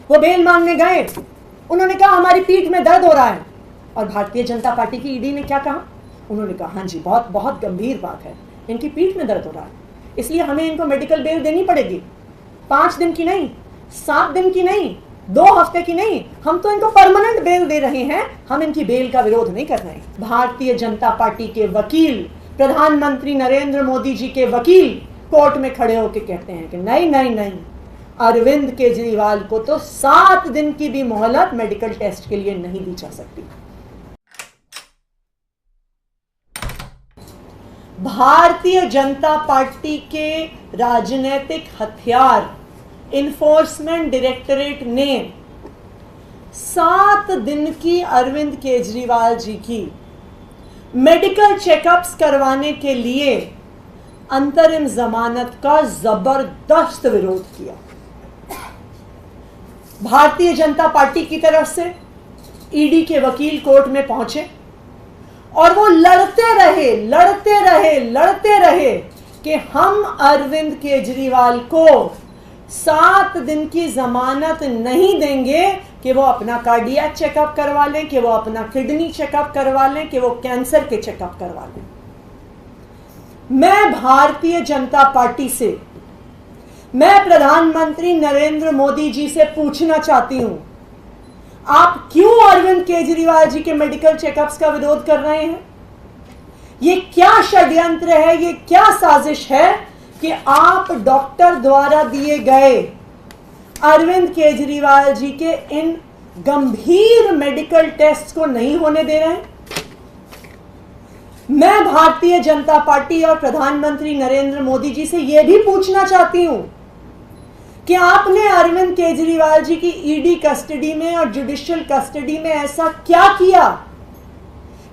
वो बेल मांगने गए, उन्होंने कहा हमारी पीठ में दर्द हो रहा है। और भारतीय जनता पार्टी की ईडी ने क्या कहा? उन्होंने कहा हाँ जी, बहुत बहुत गंभीर बात है, इनकी पीठ में दर्द हो रहा है, इसलिए हमें इनको मेडिकल बेल देनी पड़ेगी। 5 दिन की नहीं, 7 दिन की नहीं, 2 हफ्ते की नहीं, हम तो इनको परमानेंट बेल दे रहे हैं, हम इनकी बेल का विरोध नहीं कर रहे हैं। भारतीय जनता पार्टी के वकील, प्रधानमंत्री नरेंद्र मोदी जी के वकील कोर्ट में खड़े होकर कहते हैं कि नहीं नहीं नहीं, अरविंद केजरीवाल को तो 7 दिन की भी मोहलत मेडिकल टेस्ट के लिए नहीं दी जा सकती। भारतीय जनता पार्टी के राजनीतिक हथियार इन्फोर्समेंट डायरेक्टरेट ने 7 दिन की अरविंद केजरीवाल जी की मेडिकल चेकअप्स करवाने के लिए अंतरिम जमानत का जबरदस्त विरोध किया। भारतीय जनता पार्टी की तरफ से ईडी के वकील कोर्ट में पहुंचे और वो लड़ते रहे कि हम अरविंद केजरीवाल को 7 दिन की जमानत नहीं देंगे कि वो अपना कार्डियक चेकअप करवा लें, कि वो अपना किडनी चेकअप करवा लें, कि वो कैंसर के चेकअप करवा लें। मैं भारतीय जनता पार्टी से, मैं प्रधानमंत्री नरेंद्र मोदी जी से पूछना चाहती हूं, आप क्यों अरविंद केजरीवाल जी के मेडिकल चेकअप्स का विरोध कर रहे हैं? ये क्या षड्यंत्र है, ये क्या साजिश है कि आप डॉक्टर द्वारा दिए गए अरविंद केजरीवाल जी के इन गंभीर मेडिकल टेस्ट को नहीं होने दे रहे हैं? मैं भारतीय जनता पार्टी और प्रधानमंत्री नरेंद्र मोदी जी से यह भी पूछना चाहती हूं कि आपने अरविंद केजरीवाल जी की ईडी कस्टडी में और जुडिशियल कस्टडी में ऐसा क्या किया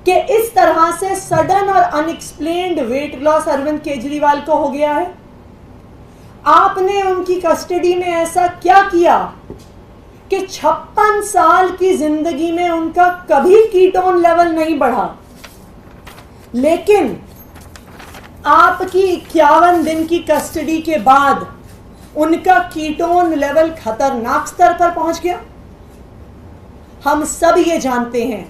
कि इस तरह से सडन और unexplained weight loss Arvind Kejriwal को हो गया है? आपने उनकी कस्टडी में ऐसा क्या किया कि 56 साल की जिंदगी में उनका कभी कीटोन लेवल नहीं बढ़ा, लेकिन आपकी 51 दिन की कस्टडी के बाद उनका कीटोन लेवल खतरनाक स्तर पर पहुंच गया? हम सब ये जानते हैं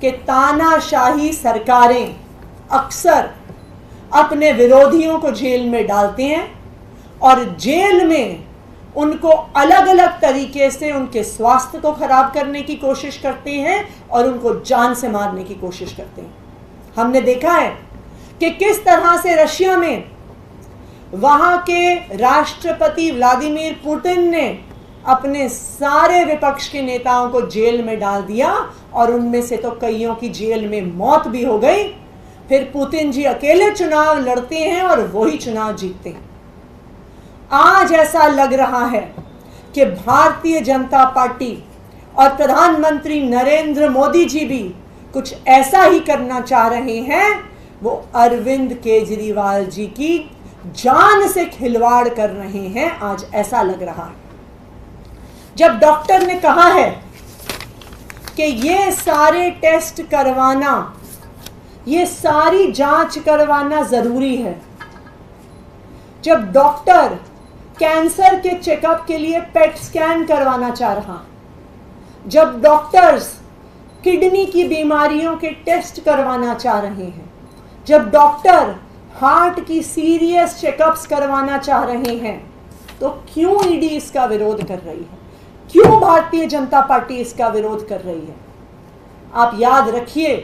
कि तानाशाही सरकारें अक्सर अपने विरोधियों को जेल में डालते हैं और जेल में उनको अलग अलग तरीके से उनके स्वास्थ्य को खराब करने की कोशिश करते हैं और उनको जान से मारने की कोशिश करते हैं। हमने देखा है कि किस तरह से रशिया में वहां के राष्ट्रपति व्लादिमीर पुतिन ने अपने सारे विपक्ष के नेताओं को जेल में डाल दिया और उनमें से तो कईयों की जेल में मौत भी हो गई। फिर पुतिन जी अकेले चुनाव लड़ते हैं और वही चुनाव जीतते हैं। आज ऐसा लग रहा है कि भारतीय जनता पार्टी और प्रधानमंत्री नरेंद्र मोदी जी भी कुछ ऐसा ही करना चाह रहे हैं। वो अरविंद केजरीवाल जी की जान से खिलवाड़ कर रहे हैं, आज ऐसा लग रहा है। जब डॉक्टर ने कहा है कि ये सारे टेस्ट करवाना, ये सारी जांच करवाना जरूरी है, जब डॉक्टर कैंसर के चेकअप के लिए पेट स्कैन करवाना चाह रहा, जब डॉक्टर्स किडनी की बीमारियों के टेस्ट करवाना चाह रहे हैं, जब डॉक्टर हार्ट की सीरियस चेकअप्स करवाना चाह रहे हैं, तो क्यों ईडी इसका विरोध कर रही है? क्यों भारतीय जनता पार्टी इसका विरोध कर रही है? आप याद रखिए,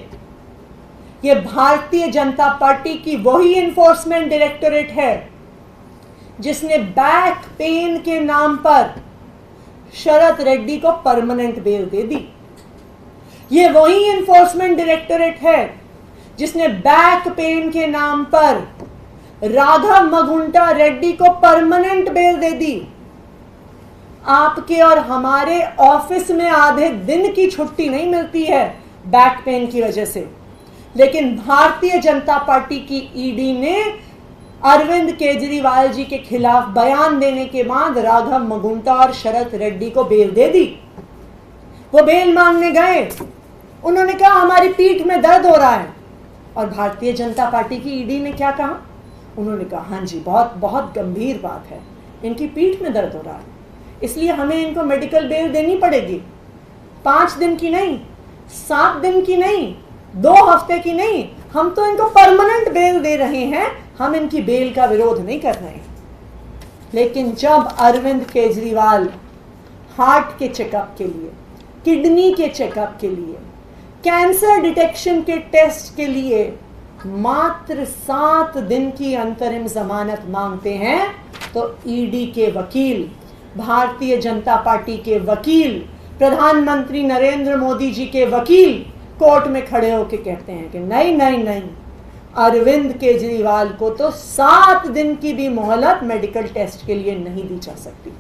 ये भारतीय जनता पार्टी की वही इन्फोर्समेंट डायरेक्टरेट है जिसने बैक पेन के नाम पर शरद रेड्डी को परमानेंट बेल दे दी। ये वही इन्फोर्समेंट डायरेक्टरेट है जिसने बैक पेन के नाम पर राघव मगुंटा रेड्डी को परमानेंट बेल दे दी। आपके और हमारे ऑफिस में आधे दिन की छुट्टी नहीं मिलती है बैक पेन की वजह से, लेकिन भारतीय जनता पार्टी की ईडी ने अरविंद केजरीवाल जी के खिलाफ बयान देने के बाद राघव मगुंटा और शरद रेड्डी को बेल दे दी। वो बेल मांगने गए, उन्होंने कहा हमारी पीठ में दर्द हो रहा है, और भारतीय जनता पार्टी की ईडी ने क्या कहा? उन्होंने कहा हाँ जी, बहुत बहुत गंभीर बात है, इनकी पीठ में दर्द हो रहा है, इसलिए हमें इनको मेडिकल बेल देनी पड़ेगी। 5 दिन की नहीं, 7 दिन की नहीं, 2 हफ्ते की नहीं, हम तो इनको परमानेंट बेल दे रहे हैं। हम इनकी बेल का विरोध नहीं कर रहे हैं। लेकिन जब अरविंद केजरीवाल हार्ट के चेकअप के लिए, किडनी के चेकअप के लिए, कैंसर डिटेक्शन के टेस्ट के लिए मात्र 7 दिन की अंतरिम जमानत मांगते हैं, तो ईडी के वकील, भारतीय जनता पार्टी के वकील, प्रधानमंत्री नरेंद्र मोदी जी के वकील कोर्ट में खड़े होकर कहते हैं कि नहीं नहीं नहीं, अरविंद केजरीवाल को तो 7 दिन की भी मोहलत मेडिकल टेस्ट के लिए नहीं दी जा सकती।